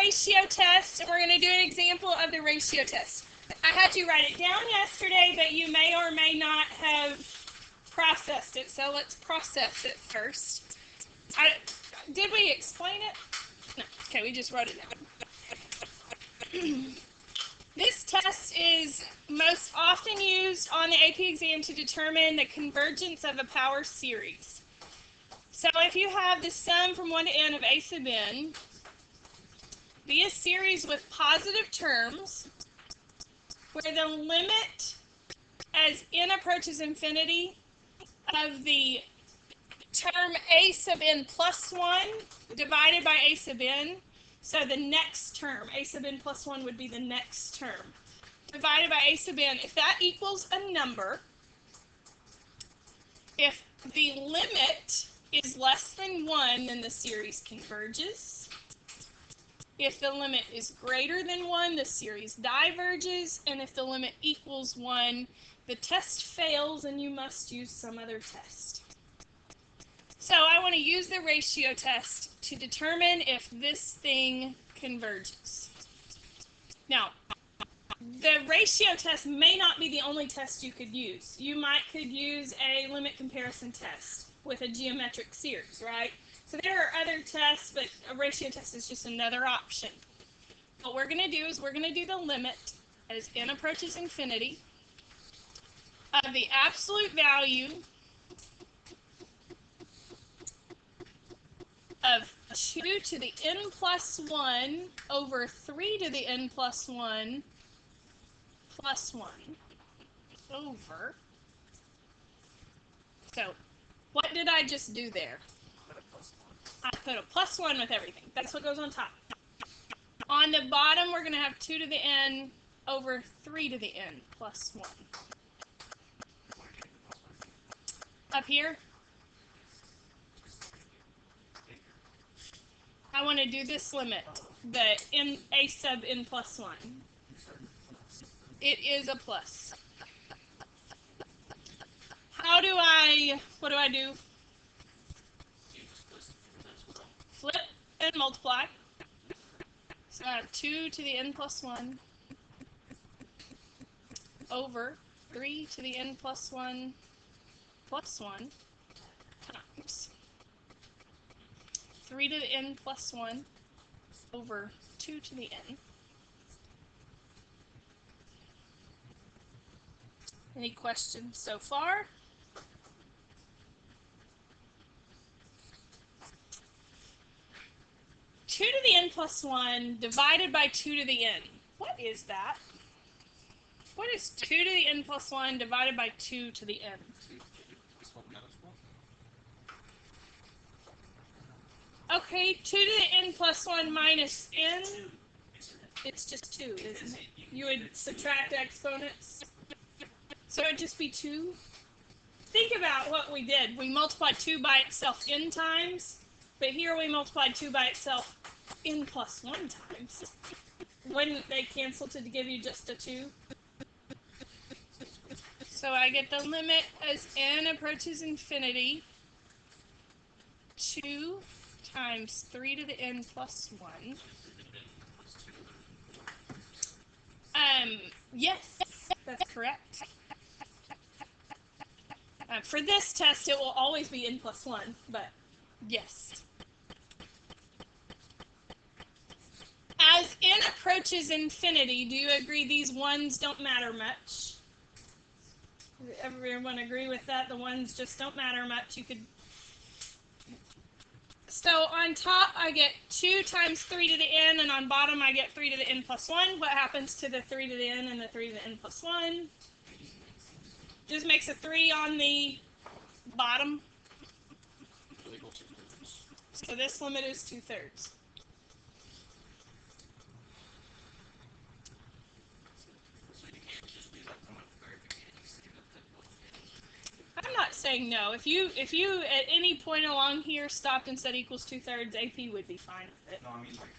ratio test, and we're going to do an example of the ratio test. I had you write it down yesterday, but you may or may not have processed it, so let's process it first. Did we explain it? No. Okay, we just wrote it down. This test is most often used on the AP exam to determine the convergence of a power series. So if you have the sum from 1 to n of a sub n be a series with positive terms where the limit as n approaches infinity of the term a sub n plus 1 divided by a sub n, so the next term, a sub n plus 1 would be the next term, divided by a sub n, if that equals a number, if the limit is less than 1, then the series converges. If the limit is greater than 1, the series diverges, and if the limit equals 1, the test fails and you must use some other test. So I want to use the ratio test to determine if this thing converges. Now, the ratio test may not be the only test you could use. You could use a limit comparison test with a geometric series, right? So there are other tests, but a ratio test is just another option. What we're going to do is we're going to do the limit as n approaches infinity of the absolute value of 2 to the n plus 1 over 3 to the n plus 1 plus 1 over. So what did I just do there? I put a plus 1 with everything. That's what goes on top. On the bottom, we're going to have 2 to the n over 3 to the n plus 1. Up here, I want to do this limit, the a sub n plus 1. It is a plus. What do I do? Flip and multiply. So I have 2 to the n plus 1 over 3 to the n plus 1 plus 1 times 3 to the n plus 1 over 2 to the n. Any questions so far? Two to the n plus 1 divided by 2 to the n. What is that? What is 2 to the n plus 1 divided by 2 to the n? Okay, 2 to the n plus 1 minus n. It's just 2, isn't it? You would subtract exponents. So it would just be 2. Think about what we did. We multiplied 2 by itself n times, but here we multiplied 2 by itself n plus 1 times. Wouldn't they cancel to give you just a 2? So I get the limit as n approaches infinity, 2 times 3 to the n plus 1. Yes, that's correct. For this test, it will always be n plus 1, but yes. As n approaches infinity, do you agree these ones don't matter much? Does everyone agree with that? The ones just don't matter much. You could. So on top, I get 2 times 3 to the n, and on bottom, I get 3 to the n plus 1. What happens to the 3 to the n and the 3 to the n plus 1? Just makes a 3 on the bottom. So this limit is 2/3. I'm not saying no. If you at any point along here stopped and said equals 2/3, AP would be fine with it. No, I mean like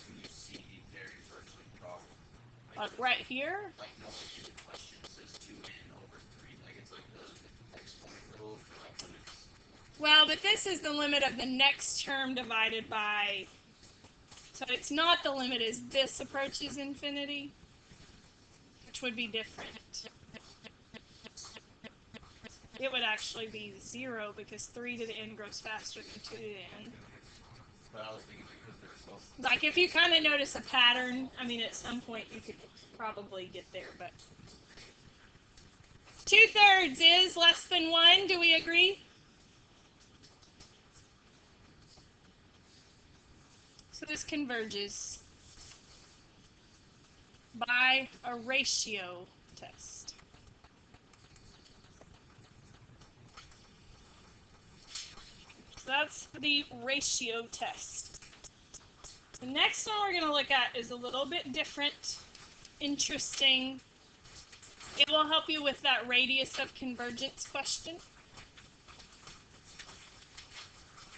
when you see the very first problem. Like right here? Like no, like the question says 2n over 3. Like it's like the exponent rule for like limits. Well, but this is the limit of the next term divided by. So it's not the limit as this approaches infinity, which would be different. It would actually be 0 because 3 to the n grows faster than 2 to the n. But I was thinking because they're so. Like if you kind of notice a pattern, I mean at some point you could probably get there, but 2/3 is less than 1, do we agree? So this converges by a ratio test. So that's the ratio test. The next one we're going to look at is a little bit different, interesting. It will help you with that radius of convergence question.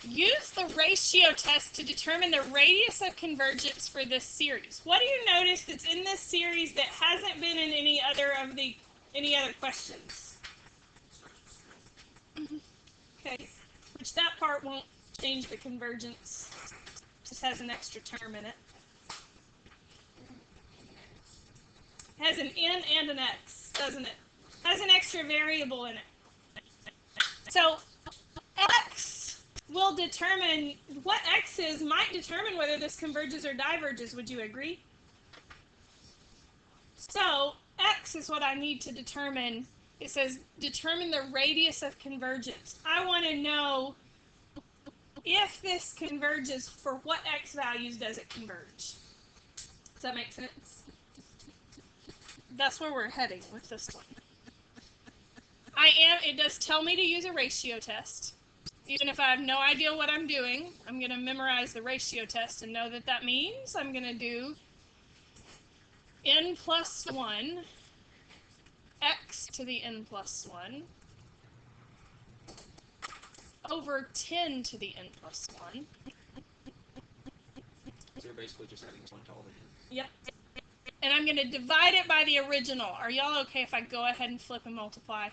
Use the ratio test to determine the radius of convergence for this series. What do you notice that's in this series that hasn't been in any other questions? Okay, which that part won't change the convergence. Just has an extra term in it. It has an n and an x, doesn't it? Has an extra variable in it. So x will determine, what x is might determine whether this converges or diverges. Would you agree? So x is what I need to determine. It says determine the radius of convergence. I want to know if this converges, for what x values does it converge? Does that make sense? That's where we're heading with this one. It does tell me to use a ratio test. Even if I have no idea what I'm doing, I'm going to memorize the ratio test and know that that means I'm going to do n plus 1 x to the n plus 1 over 10 to the n plus 1. So you're basically just adding 1 to all the n. Yep. And I'm going to divide it by the original. Are y'all okay if I go ahead and flip and multiply?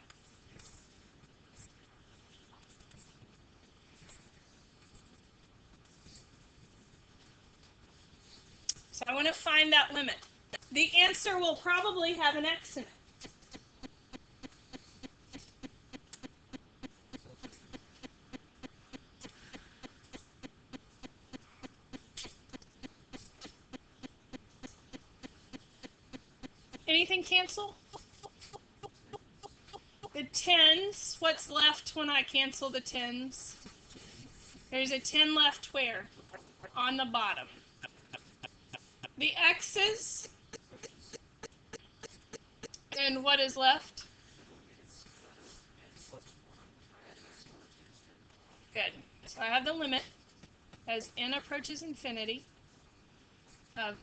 So I want to find that limit. The answer will probably have an x in it. Anything cancel? The 10s, what's left when I cancel the 10s? There's a 10 left where? On the bottom. The x's, and what is left? Good. So I have the limit as n approaches infinity of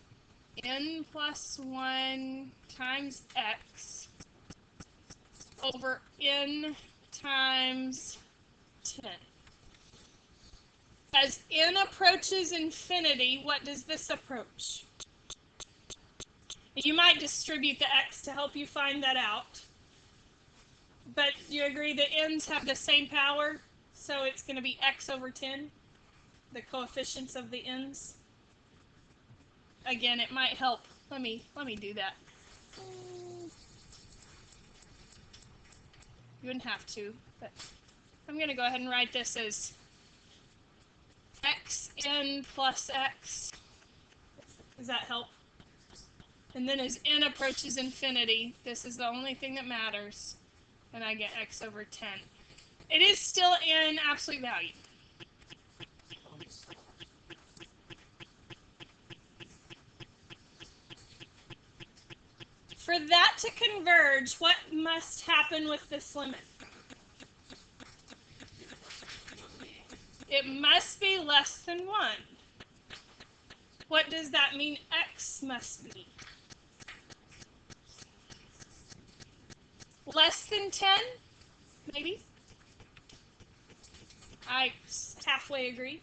n plus 1 times x over n times 10. As n approaches infinity, what does this approach? You might distribute the x to help you find that out. But do you agree that n's have the same power? So it's going to be x over 10, the coefficients of the n's. Again, it might help. Let me do that. You wouldn't have to, but I'm going to go ahead and write this as xn plus x. Does that help? And then as n approaches infinity, this is the only thing that matters, and I get x over 10. It is still in absolute value. For that to converge, what must happen with this limit? It must be less than 1. What does that mean x must be? Less than 10? Maybe? I halfway agree.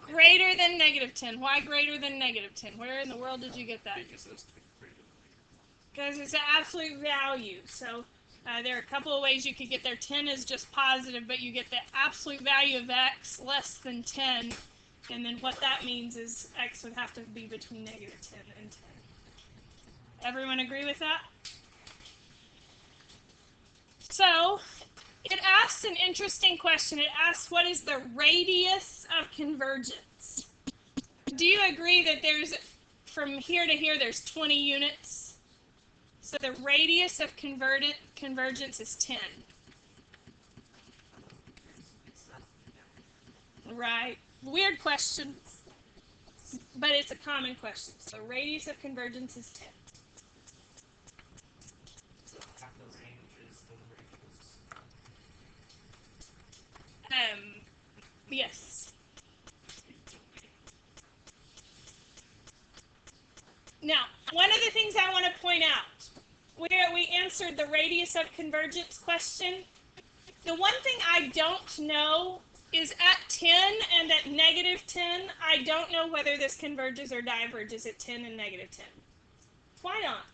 Greater than negative 10. Why greater than negative 10? Where in the world did you get that? Because it's greater than Because it's an absolute value. So There are a couple of ways you could get there. 10 is just positive, but you get the absolute value of x less than 10. And then what that means is x would have to be between negative 10 and 10. Everyone agree with that? So it asks an interesting question. It asks, what is the radius of convergence? Do you agree that there's, from here to here, there's 20 units? So the radius of convergence is 10. Right. Weird question, but it's a common question. So radius of convergence is 10. So half the range is the radius. Yes. Now, one of the things I want to point out, where we answered the radius of convergence question, the one thing I don't know is at 10 and at negative 10, I don't know whether this converges or diverges at 10 and negative 10. Why not?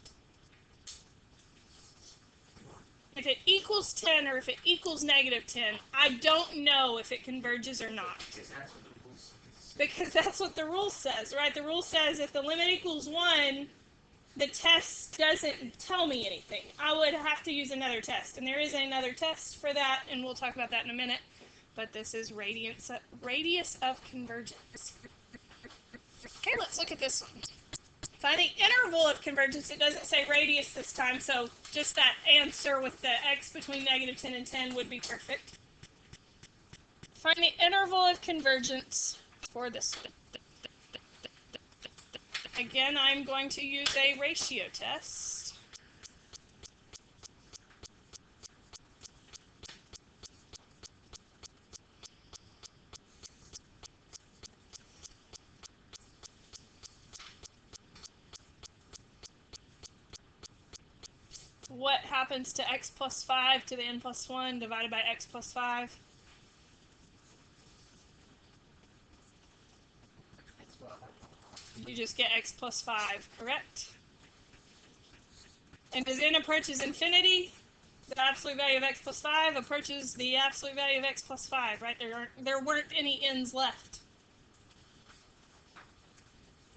If it equals 10 or if it equals negative 10, I don't know if it converges or not. Because that's what the rule says, right? The rule says if the limit equals 1, the test doesn't tell me anything. I would have to use another test. And there is another test for that, and we'll talk about that in a minute. But this is radius of convergence. Okay, let's look at this one. Find the interval of convergence. It doesn't say radius this time, so just that answer with the x between negative 10 and 10 would be perfect. Find the interval of convergence for this one. Again, I'm going to use a ratio test. What happens to x plus 5 to the n plus 1 divided by x plus 5? You just get x plus 5, correct? And as n approaches infinity, the absolute value of x plus 5 approaches the absolute value of x plus 5, right? There weren't any n's left.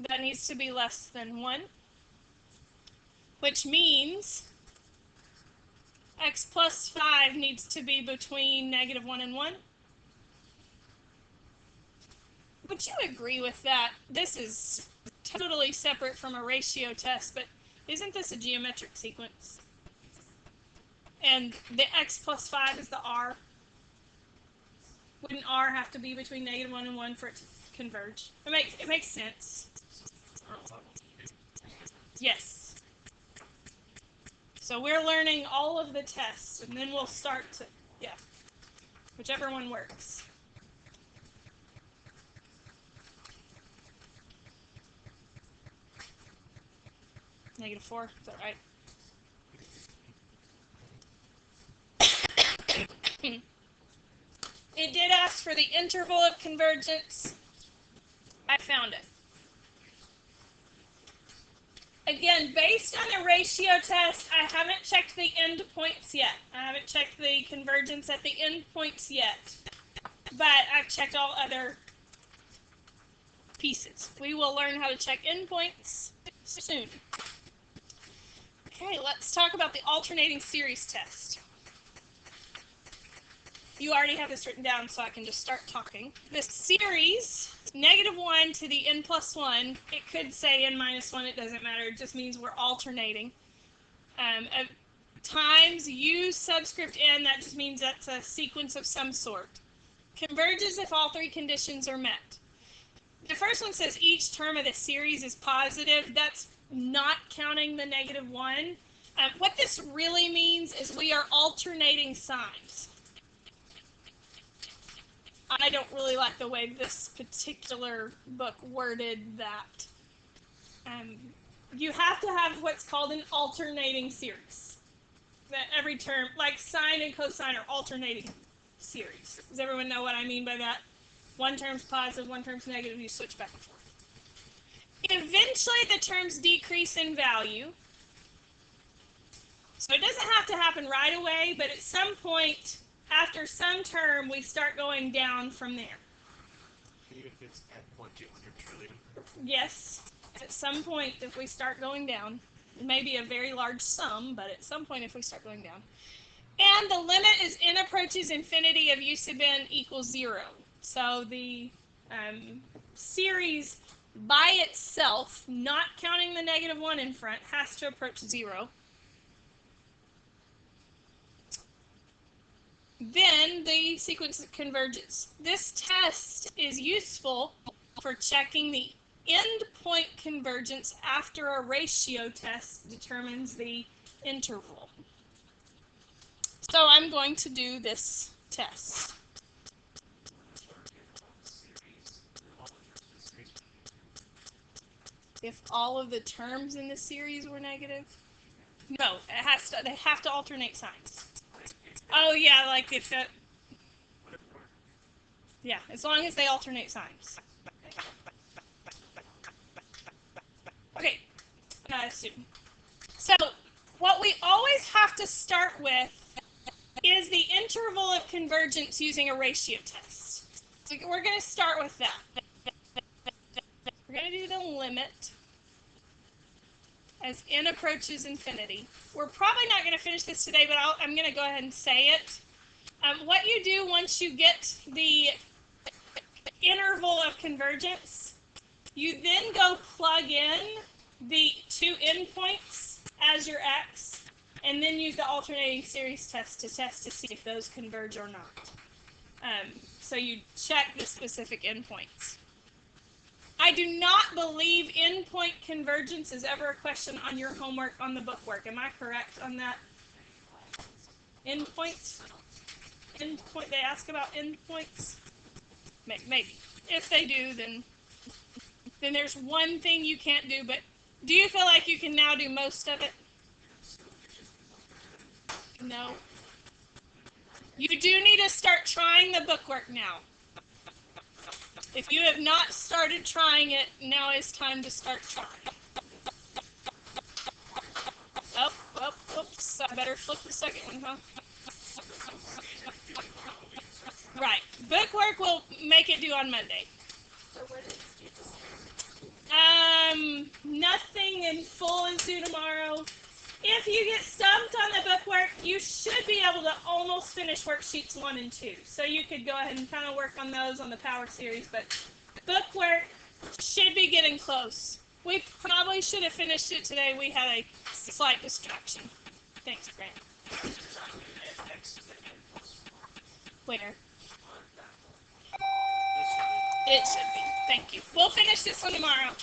That needs to be less than 1, which means x plus 5 needs to be between negative 1 and 1. Would you agree with that? This is totally separate from a ratio test, but isn't this a geometric sequence? And the x plus 5 is the r. Wouldn't r have to be between negative 1 and 1 for it to converge? It makes sense. Yes. So we're learning all of the tests, and then we'll start to, yeah, whichever one works. Negative 4, is that right? It did ask for the interval of convergence. I found it. Again, based on the ratio test, I haven't checked the endpoints yet. I haven't checked the convergence at the endpoints yet. But I've checked all other pieces. We will learn how to check endpoints soon. Okay, let's talk about the alternating series test. You already have this written down, so I can just start talking. This series, negative 1 to the n plus 1, it could say n minus 1, it doesn't matter, it just means we're alternating. Times u subscript n, that just means that's a sequence of some sort. Converges if all three conditions are met. The first one says each term of the series is positive. That's not counting the negative 1. What this really means is we are alternating signs. I don't really like the way this particular book worded that. You have to have what's called an alternating series. That every term, like sine and cosine, are alternating series. Does everyone know what I mean by that? One term's positive, one term's negative, you switch back and forth. Eventually the terms decrease in value. So it doesn't have to happen right away, but at some point, after some term, we start going down from there. Even if it's at 0.200 trillion. Yes, at some point, if we start going down, it may be a very large sum, but at some point, if we start going down. And the limit is n approaches infinity of u sub n equals 0. So the series by itself, not counting the -1 in front, has to approach 0. Then the sequence converges. This test is useful for checking the endpoint convergence after a ratio test determines the interval. So I'm going to do this test. If all of the terms in the series were negative? No, they have to alternate signs. Oh yeah, like if it, yeah, as long as they alternate signs. Okay, so what we always have to start with is the interval of convergence using a ratio test. So we're going to start with that. We're going to do the limit as n approaches infinity. We're probably not going to finish this today, but I'm going to go ahead and say it. What you do once you get the interval of convergence, you then go plug in the two endpoints as your x, and then use the alternating series test to see if those converge or not. So you check the specific endpoints. I do not believe endpoint convergence is ever a question on your homework on the bookwork. Am I correct on that? Endpoints? They ask about endpoints? Maybe. If they do, then there's one thing you can't do, but do you feel like you can now do most of it? No. You do need to start trying the bookwork now. If you have not started trying it, now is time to start trying. Oops, I better flip the second one, huh? Right. Bookwork will make it due on Monday. Nothing in full is due tomorrow. If you get stumped on the bookwork, you should be able to almost finish worksheets 1 and 2. So you could go ahead and kind of work on those on the power series, but bookwork should be getting close. We probably should have finished it today. We had a slight distraction. Thanks, Grant. Where? It should be. Thank you. We'll finish this one tomorrow.